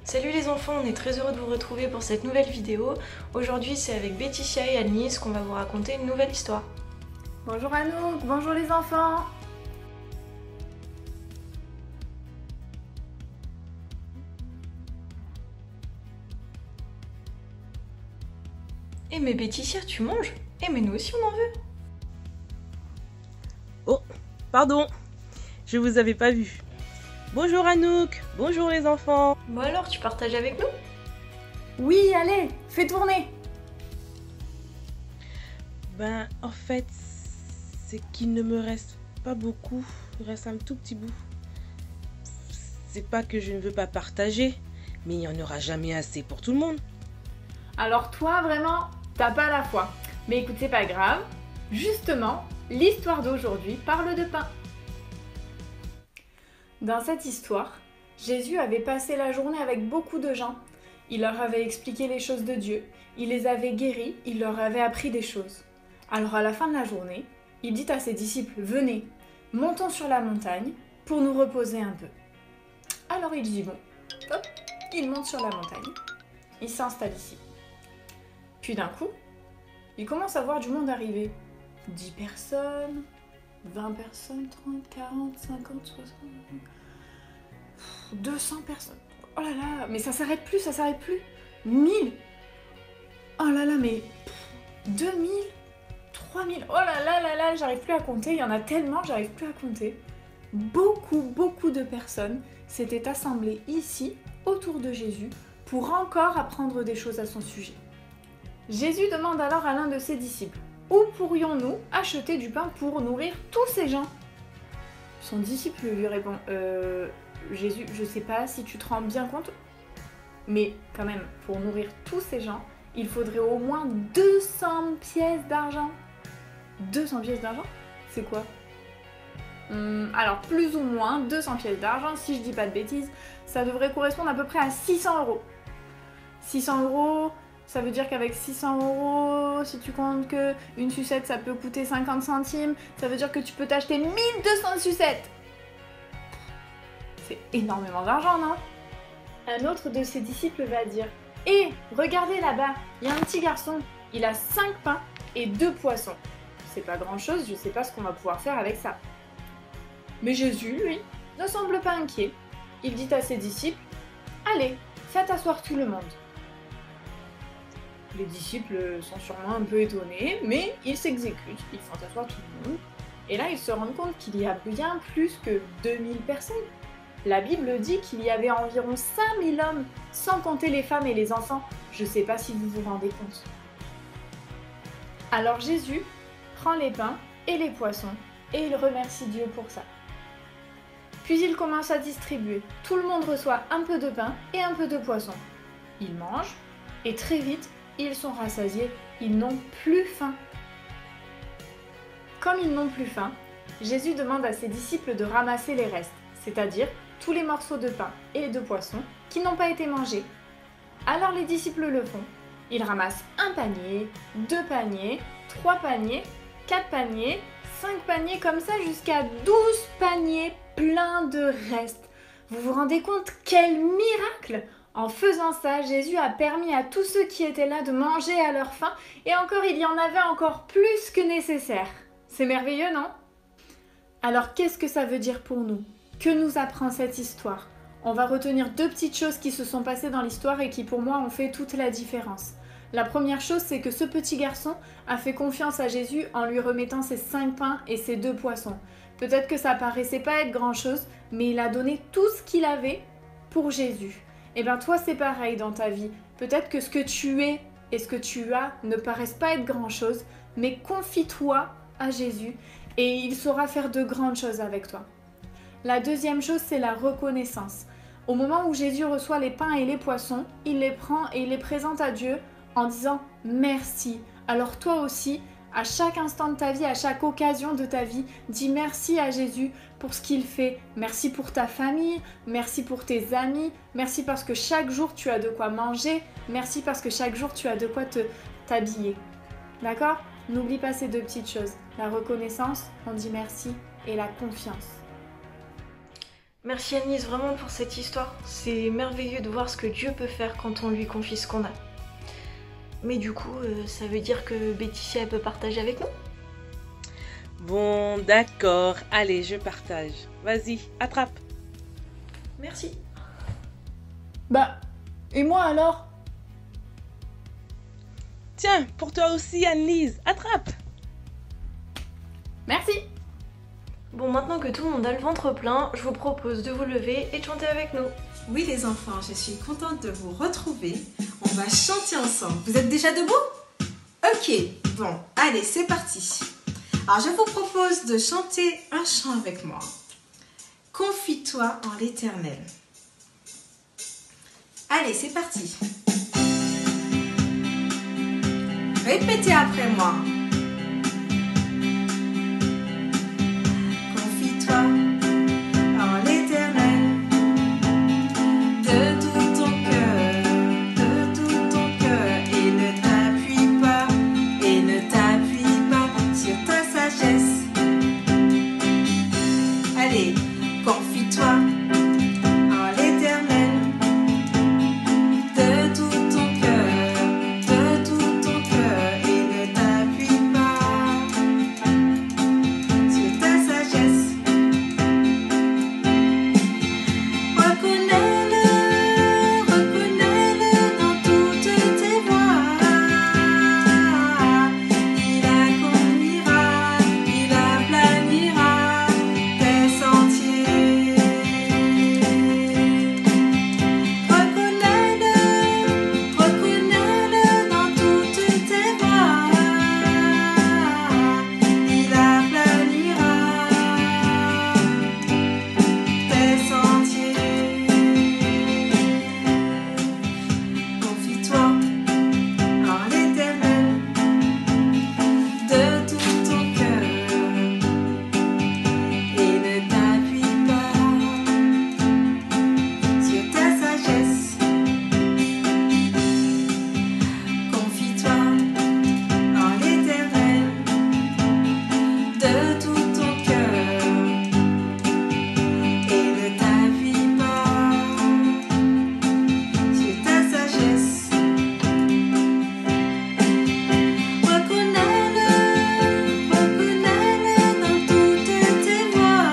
Salut les enfants, on est très heureux de vous retrouver pour cette nouvelle vidéo. Aujourd'hui c'est avec Laetitia et Annelise qu'on va vous raconter une nouvelle histoire. Bonjour Anouk, bonjour les enfants. Eh mais Laetitia, tu manges? Eh mais nous aussi on en veut. Oh, pardon, je vous avais pas vu. Bonjour Anouk, bonjour les enfants. Bon alors, tu partages avec nous? Oui, allez, fais tourner. Ben, en fait, c'est qu'il ne me reste pas beaucoup. Il reste un tout petit bout. C'est pas que je ne veux pas partager, mais il n'y en aura jamais assez pour tout le monde. Alors toi, vraiment, t'as pas la foi. Mais écoute, c'est pas grave. Justement, l'histoire d'aujourd'hui parle de pain. Dans cette histoire, Jésus avait passé la journée avec beaucoup de gens. Il leur avait expliqué les choses de Dieu, il les avait guéris, il leur avait appris des choses. Alors à la fin de la journée, il dit à ses disciples, venez, montons sur la montagne pour nous reposer un peu. Alors il dit bon, hop, il monte sur la montagne, il s'installe ici. Puis d'un coup, il commence à voir du monde arriver. 10 personnes, 20 personnes, 30, 40, 50, 60, 200 personnes. Oh là là, mais ça s'arrête plus, ça s'arrête plus. 1000. Oh là là, mais 2000, 3000. Oh là là là là, j'arrive plus à compter. Il y en a tellement, j'arrive plus à compter. Beaucoup de personnes s'étaient assemblées ici, autour de Jésus, pour encore apprendre des choses à son sujet. Jésus demande alors à l'un de ses disciples, où pourrions-nous acheter du pain pour nourrir tous ces gens? Son disciple lui répond, Jésus, je sais pas si tu te rends bien compte, mais quand même, pour nourrir tous ces gens, il faudrait au moins 200 pièces d'argent. 200 pièces d'argent? C'est quoi? Alors, plus ou moins 200 pièces d'argent, si je dis pas de bêtises, ça devrait correspondre à peu près à 600 euros. 600 euros, ça veut dire qu'avec 600 euros, si tu comptes que une sucette ça peut coûter 50 centimes, ça veut dire que tu peux t'acheter 1200 sucettes. C'est énormément d'argent, non? Un autre de ses disciples va dire, hé, regardez là-bas, il y a un petit garçon, il a 5 pains et 2 poissons. C'est pas grand-chose, je sais pas ce qu'on va pouvoir faire avec ça. Mais Jésus, lui, ne semble pas inquiet. Il dit à ses disciples, allez, faites asseoir tout le monde. Les disciples sont sûrement un peu étonnés, mais ils s'exécutent, ils font asseoir tout le monde. Et là, ils se rendent compte qu'il y a bien plus que 2000 personnes. La Bible dit qu'il y avait environ 5000 hommes, sans compter les femmes et les enfants. Je ne sais pas si vous vous rendez compte. Alors Jésus prend les pains et les poissons, et il remercie Dieu pour ça. Puis il commence à distribuer. Tout le monde reçoit un peu de pain et un peu de poisson. Ils mangent, et très vite, ils sont rassasiés, ils n'ont plus faim. Comme ils n'ont plus faim, Jésus demande à ses disciples de ramasser les restes, c'est-à-dire tous les morceaux de pain et de poisson qui n'ont pas été mangés. Alors les disciples le font. Ils ramassent un panier, 2 paniers, 3 paniers, 4 paniers, 5 paniers, comme ça jusqu'à 12 paniers pleins de restes. Vous vous rendez compte quel miracle! En faisant ça, Jésus a permis à tous ceux qui étaient là de manger à leur faim, et encore il y en avait encore plus que nécessaire. C'est merveilleux, non? Alors qu'est-ce que ça veut dire pour nous? Que nous apprend cette histoire? On va retenir 2 petites choses qui se sont passées dans l'histoire et qui pour moi ont fait toute la différence. La première chose, c'est que ce petit garçon a fait confiance à Jésus en lui remettant ses 5 pains et ses 2 poissons. Peut-être que ça paraissait pas être grand-chose, mais il a donné tout ce qu'il avait pour Jésus. Et bien toi c'est pareil dans ta vie. Peut-être que ce que tu es et ce que tu as ne paraissent pas être grand-chose, mais confie-toi à Jésus et il saura faire de grandes choses avec toi. La deuxième chose, c'est la reconnaissance. Au moment où Jésus reçoit les pains et les poissons, il les prend et il les présente à Dieu en disant merci. Alors toi aussi, à chaque instant de ta vie, à chaque occasion de ta vie, dis merci à Jésus pour ce qu'il fait. Merci pour ta famille, merci pour tes amis, merci parce que chaque jour tu as de quoi manger, merci parce que chaque jour tu as de quoi t'habiller. D'accord? N'oublie pas ces 2 petites choses. La reconnaissance, on dit merci, et la confiance. Merci Annelise vraiment pour cette histoire. C'est merveilleux de voir ce que Dieu peut faire quand on lui confie ce qu'on a. Mais du coup, ça veut dire que Béticia elle peut partager avec nous? Bon, d'accord. Allez, je partage. Vas-y, attrape. Merci. Bah, et moi alors? Tiens, pour toi aussi, Annelise, attrape. Merci. Bon, maintenant que tout le monde a le ventre plein, je vous propose de vous lever et de chanter avec nous. Oui les enfants, je suis contente de vous retrouver. On va chanter ensemble. Vous êtes déjà debout? Ok, bon, allez, c'est parti. Alors je vous propose de chanter un chant avec moi. Confie-toi en l'Éternel. Allez, c'est parti. Répétez après moi. Confie-toi en l'Éternel. De tout ton cœur, et ne t'appuie pas sur ta sagesse. Allez, confie-toi en l'Éternel. De tout ton cœur, et ne t'appuie pas sur ta sagesse. Reconnais-le dans toutes tes voies. Il accomplira, il aplanira tes sentiers. Reconnais-le dans toutes tes voies. Il aplanira tes sentiers. Confie-toi en l'Éternel de tout ton cœur et ne t'appuie pas sur ta sagesse. Confie-toi en l'Éternel de tout ton cœur et ne t'appuie pas sur ta sagesse. Reconnais-le dans toutes tes voies.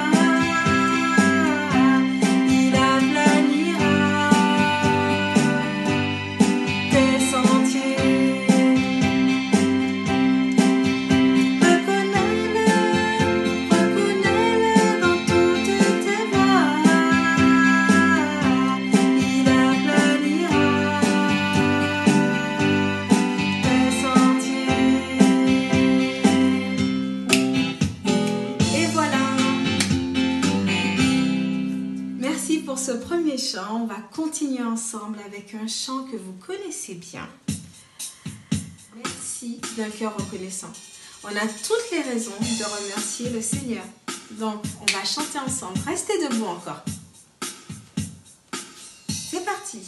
Il aplanira tes sentiers. Reconnais-le dans toutes tes voies. Il aplanira tes sentiers. Et voilà. Merci pour ce premier chant. On va continuer ensemble avec un chant que vous connaissez bien. Merci d'un cœur reconnaissant. On a toutes les raisons de remercier le Seigneur. Donc, on va chanter ensemble. Restez debout encore. C'est parti.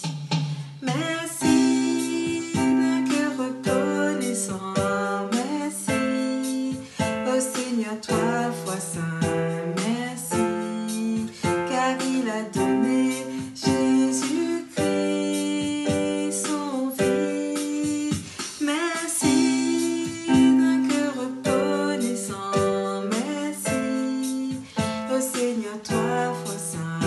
Merci d'un cœur reconnaissant. Merci au Seigneur, toi, foi saint. Merci, car il a donné Jésus-Christ, son Fils. Merci d'un cœur reconnaissant. Merci au Seigneur, toi, foi saint.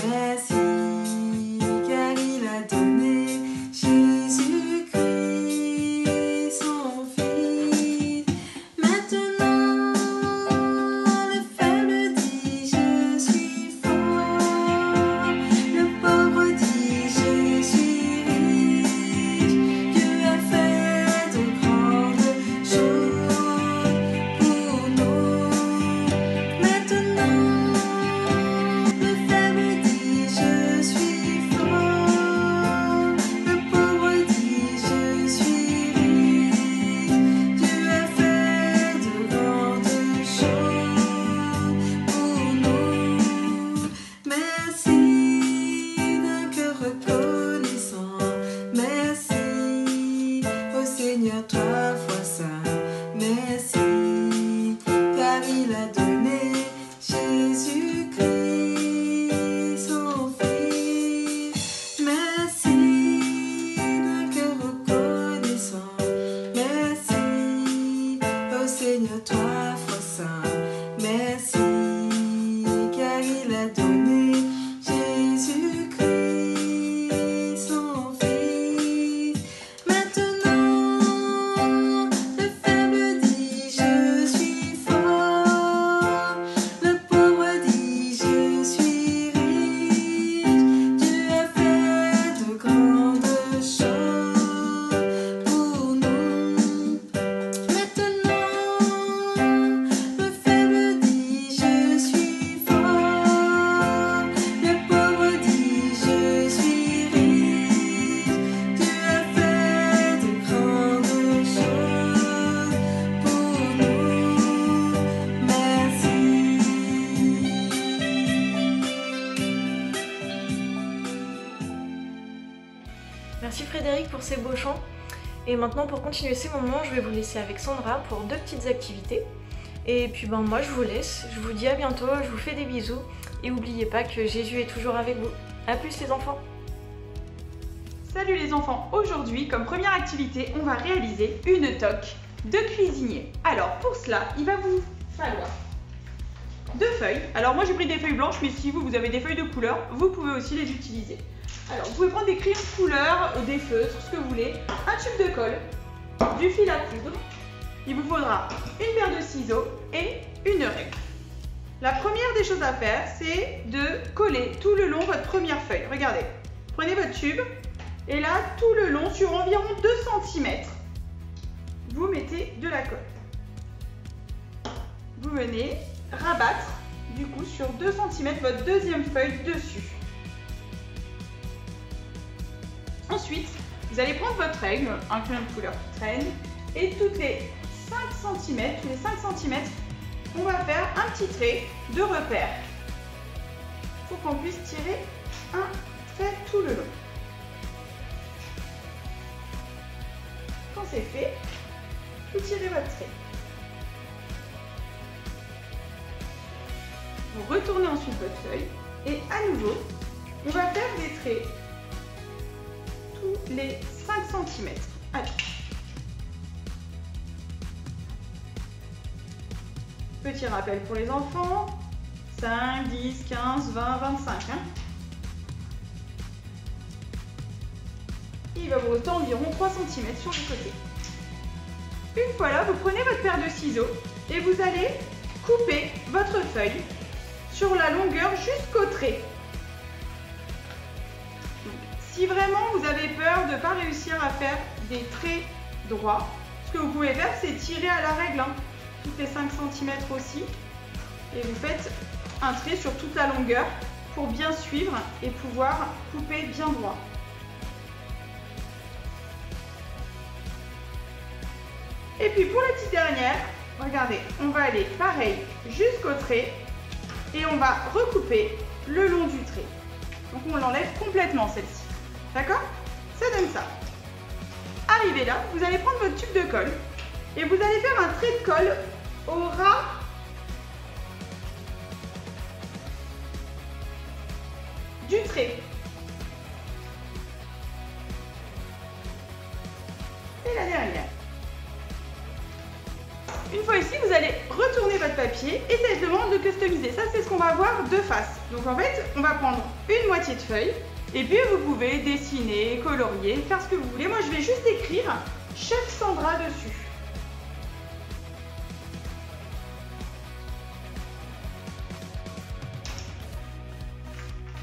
Merci, car il a donné Jésus-Christ, son Fils. Maintenant, le faible dit je suis fort. Merci Frédéric pour ces beaux chants. Et maintenant pour continuer ces moments, je vais vous laisser avec Sandra pour 2 petites activités. Et puis moi je vous laisse, je vous dis à bientôt, je vous fais des bisous. Et n'oubliez pas que Jésus est toujours avec vous. A plus les enfants. Salut les enfants, aujourd'hui comme première activité, on va réaliser une toque de cuisinier. Alors pour cela, il va vous falloir 2 feuilles. Alors moi j'ai pris des feuilles blanches, mais si vous avez des feuilles de couleur, vous pouvez aussi les utiliser. Alors vous pouvez prendre des crayons de couleur, des feutres, ce que vous voulez, un tube de colle, du fil à coudre. Il vous faudra une paire de ciseaux et une règle. La première des choses à faire, c'est de coller tout le long votre première feuille. Regardez, prenez votre tube et là, tout le long, sur environ 2 cm, vous mettez de la colle. Vous venez rabattre, du coup, sur 2 cm votre deuxième feuille dessus. Ensuite, vous allez prendre votre règle, un crayon de couleur qui traîne, et toutes les 5 cm, tous les 5 cm, on va faire un petit trait de repère pour qu'on puisse tirer un trait tout le long. Quand c'est fait, vous tirez votre trait. Vous retournez ensuite votre feuille et à nouveau, on va faire des traits tous les 5 cm. Allez. Petit rappel pour les enfants, 5, 10, 15, 20, 25. Il va vous rester environ 3 cm sur le côté. Une fois là, vous prenez votre paire de ciseaux et vous allez couper votre feuille sur la longueur jusqu'au trait. Si vraiment vous avez peur de ne pas réussir à faire des traits droits, ce que vous pouvez faire, c'est tirer à la règle, toutes les 5 cm aussi, et vous faites un trait sur toute la longueur pour bien suivre et pouvoir couper bien droit. Et puis pour la petite dernière, regardez, on va aller pareil jusqu'au trait et on va recouper le long du trait. Donc on l'enlève complètement celle-ci. D'accord? Ça donne ça. Arrivé là, vous allez prendre votre tube de colle et vous allez faire un trait de colle au ras du trait. Et la dernière. Une fois ici, vous allez retourner votre papier et ça demande de customiser. Ça, c'est ce qu'on va voir de face. Donc en fait, on va prendre une moitié de feuille et puis vous pouvez dessiner, colorier, faire ce que vous voulez. Moi, je vais juste écrire Chef Sandra dessus.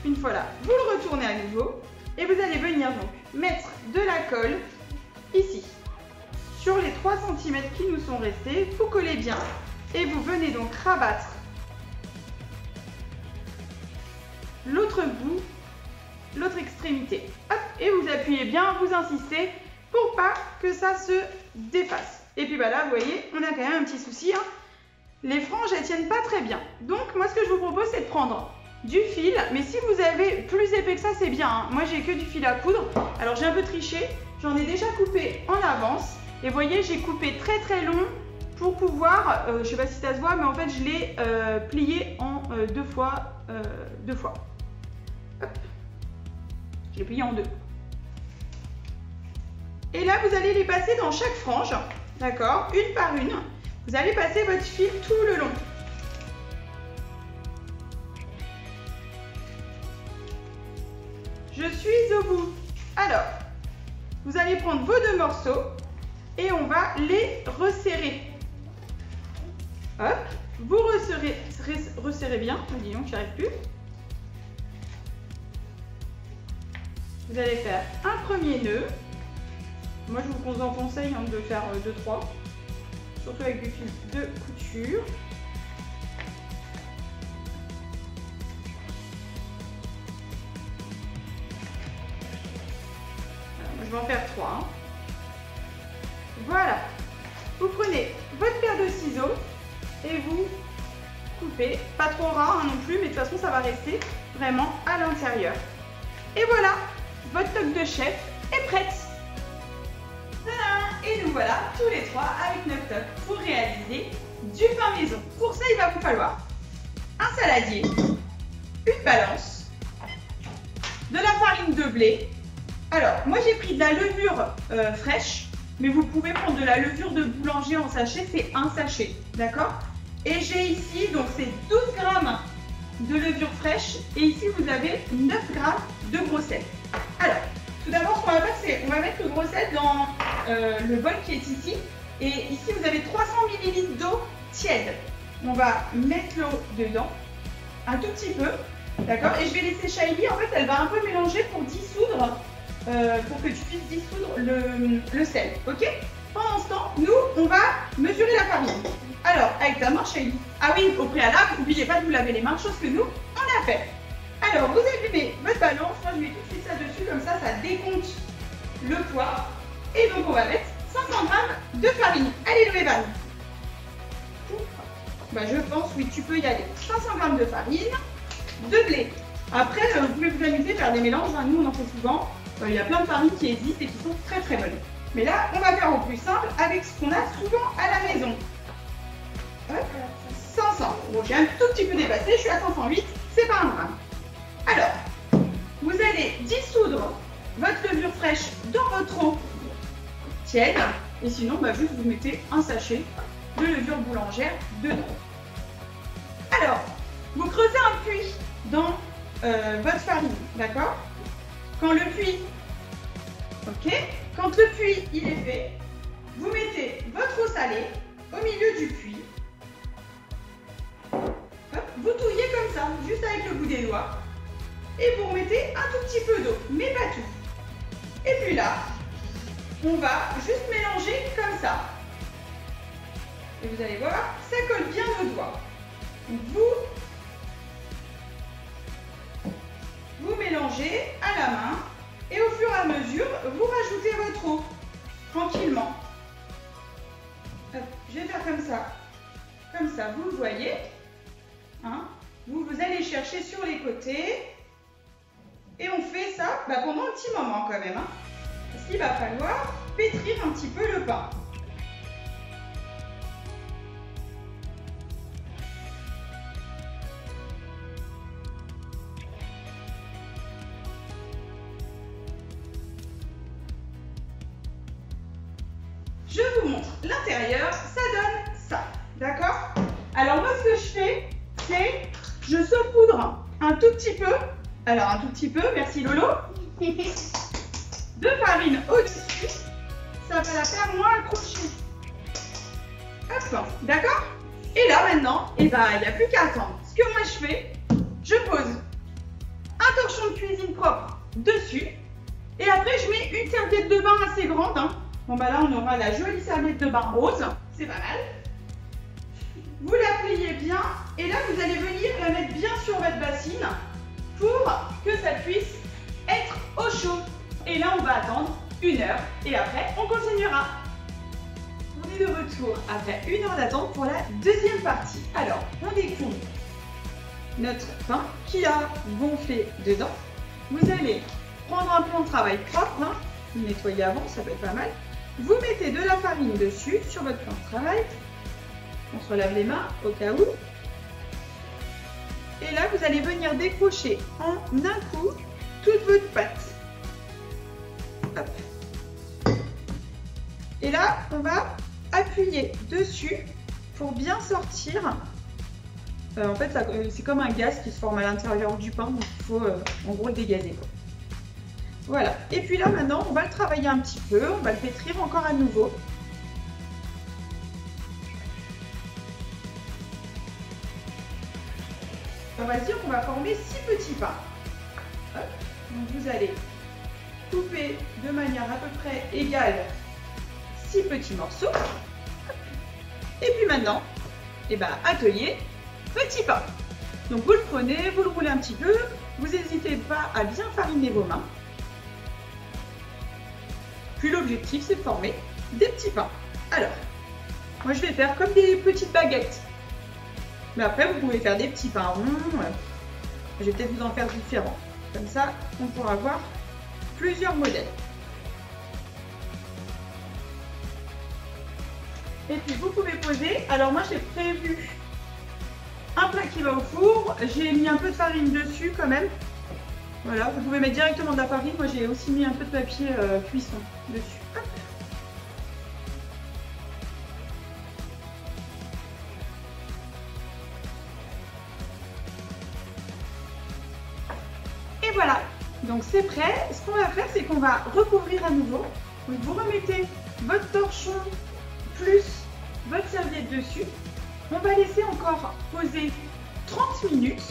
Une fois là, vous le retournez à nouveau et vous allez venir donc mettre de la colle ici. Sur les 3 cm qui nous sont restés, vous collez bien et vous venez donc rabattre l'autre bout, l'autre extrémité. Hop, et vous appuyez bien, vous insistez pour pas que ça se défasse. Et puis là, vous voyez, on a quand même un petit souci. Les franges, elles tiennent pas très bien. Donc moi, ce que je vous propose, c'est de prendre du fil. Mais si vous avez plus épais que ça, c'est bien. Moi, j'ai que du fil à coudre. Alors, j'ai un peu triché. J'en ai déjà coupé en avance. Et vous voyez, j'ai coupé très très long pour pouvoir, je sais pas si ça se voit, mais en fait je l'ai plié en 2 fois. Hop. Je l'ai plié en 2. Et là, vous allez les passer dans chaque frange, d'accord, une par une. Vous allez passer votre fil tout le long. Je suis au bout. Alors, vous allez prendre vos 2 morceaux. Et on va les resserrer. Hop, vous resserrez bien. Dis donc, j'y arrive plus. Vous allez faire un premier nœud. Moi, je vous conseille de faire 2-3. Surtout avec du fil de couture. Alors, moi, je vais en faire 3. Voilà, vous prenez votre paire de ciseaux et vous coupez, pas trop ras non plus, mais de toute façon ça va rester vraiment à l'intérieur. Et voilà, votre toque de chef est prête. Tadam! Et nous voilà tous les trois avec notre toc pour réaliser du pain maison. Pour ça, il va vous falloir un saladier, une balance, de la farine de blé. Alors, moi j'ai pris de la levure fraîche, mais vous pouvez prendre de la levure de boulanger en sachet, c'est un sachet, d'accord? Et j'ai ici, donc c'est 12 grammes de levure fraîche, et ici vous avez 9 grammes de gros sel. Alors, tout d'abord, ce qu'on va faire, c'est on va mettre le gros sel dans le bol qui est ici, et ici vous avez 300 ml d'eau tiède. On va mettre l'eau dedans, un tout petit peu, d'accord? Et je vais laisser Shaili, en fait, elle va un peu mélanger pour dissoudre, pour que tu puisses dissoudre le sel, ok? Pendant ce temps, nous, on va mesurer la farine. Alors, avec ta main, Shaili. Ah oui, au préalable, n'oubliez pas de vous laver les mains, chose que nous, on a fait. Alors, vous allumez votre balance, moi je mets tout de suite ça dessus, comme ça, ça décompte le poids. Et donc, on va mettre 500 grammes de farine. Allez, le Evan. Bah, je pense, oui, tu peux y aller. 500 grammes de farine, de blé. Après, vous pouvez vous amuser à faire des mélanges, hein. Nous, on en fait souvent. Il y a plein de farines qui existent et qui sont très très bonnes. Mais là, on va faire au plus simple avec ce qu'on a souvent à la maison. Hop, 500. Bon, j'ai un tout petit peu dépassé, je suis à 508, c'est pas un drame. Alors, vous allez dissoudre votre levure fraîche dans votre eau tiède. Et sinon, bah, juste vous mettez un sachet de levure boulangère dedans. Alors, vous creusez un puits dans votre farine, d'accord? Quand le puits, ok, quand le puits il est fait, vous mettez votre eau salée au milieu du puits. Hop, vous touillez comme ça, juste avec le bout des doigts, et vous remettez un tout petit peu d'eau, mais pas tout. Et puis là, on va juste mélanger comme ça. Et vous allez voir, ça colle bien aux doigts. Vous mélangez à la main et au fur et à mesure, vous rajoutez votre eau tranquillement. Hop, je vais faire comme ça, vous le voyez. Hein, vous allez chercher sur les côtés et on fait ça pendant un petit moment quand même. Hein, parce qu'il va falloir pétrir un petit peu le pain. Je vous montre l'intérieur, ça donne ça, d'accord? Alors moi ce que je fais, c'est je saupoudre un tout petit peu, alors un tout petit peu, merci Lolo, de farine au-dessus, ça va la faire moins accrocher. Hop, d'accord? Et là maintenant, il n'y a plus qu'à attendre. Ce que moi je fais, je pose un torchon de cuisine propre dessus, et après je mets une serviette de bain assez grande, hein. Bon bah là on aura la jolie serviette de bain rose, c'est pas mal. Vous la pliez bien et là vous allez venir la mettre bien sur votre bassine pour que ça puisse être au chaud. Et là on va attendre 1 heure et après on continuera. On est de retour après 1 heure d'attente pour la deuxième partie. Alors on découvre notre pain qui a gonflé dedans. Vous allez prendre un plan de travail propre, hein, vous nettoyez avant, ça peut être pas mal. Vous mettez de la farine dessus sur votre plan de travail. On se relave les mains au cas où. Et là, vous allez venir décrocher en un coup toute votre pâte. Hop. Et là, on va appuyer dessus pour bien sortir. En fait, c'est comme un gaz qui se forme à l'intérieur du pain, donc il faut en gros le dégazer, quoi. Voilà, et puis là maintenant on va le travailler un petit peu, on va le pétrir encore à nouveau. On va se dire qu'on va former 6 petits pains. Hop. Donc vous allez couper de manière à peu près égale 6 petits morceaux. Et puis maintenant, atelier petit pain. Donc vous le prenez, vous le roulez un petit peu, vous n'hésitez pas à bien fariner vos mains. Puis l'objectif, c'est de former des petits pains. Alors, moi je vais faire comme des petites baguettes. Mais après, vous pouvez faire des petits pains ronds. Je vais peut-être vous en faire différents. Comme ça, on pourra voir plusieurs modèles. Et puis vous pouvez poser. Alors moi j'ai prévu un plat qui va au four. J'ai mis un peu de farine dessus quand même. Voilà, vous pouvez mettre directement de la farine. Moi j'ai aussi mis un peu de papier cuisson dessus. Hop. Et voilà, donc c'est prêt. Ce qu'on va faire, c'est qu'on va recouvrir à nouveau. Donc vous remettez votre torchon plus votre serviette dessus. On va laisser encore poser 30 minutes.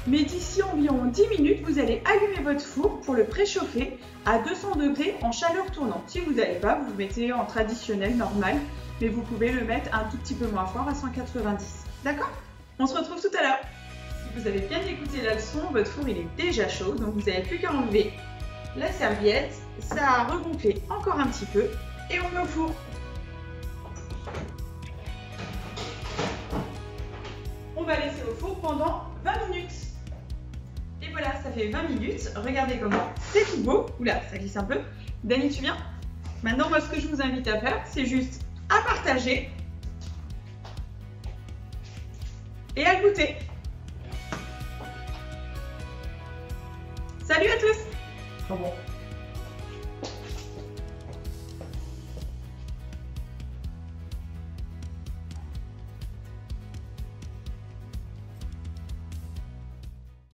Mais d'ici environ 10 minutes, vous allez allumer votre four pour le préchauffer à 200 degrés en chaleur tournante. Si vous n'avez pas, vous le mettez en traditionnel, normal. Mais vous pouvez le mettre un tout petit peu moins fort à 190. D'accord? On se retrouve tout à l'heure. Si vous avez bien écouté la leçon, votre four il est déjà chaud. Donc vous n'avez plus qu'à enlever la serviette. Ça a regonflé encore un petit peu. Et on met au four. On va laisser au four pendant 20 minutes. Et voilà, ça fait 20 minutes. Regardez comment c'est tout beau. Oula, ça glisse un peu. Dani, tu viens? Maintenant, moi, ce que je vous invite à faire, c'est juste à partager et à goûter. Salut à tous! Très bon.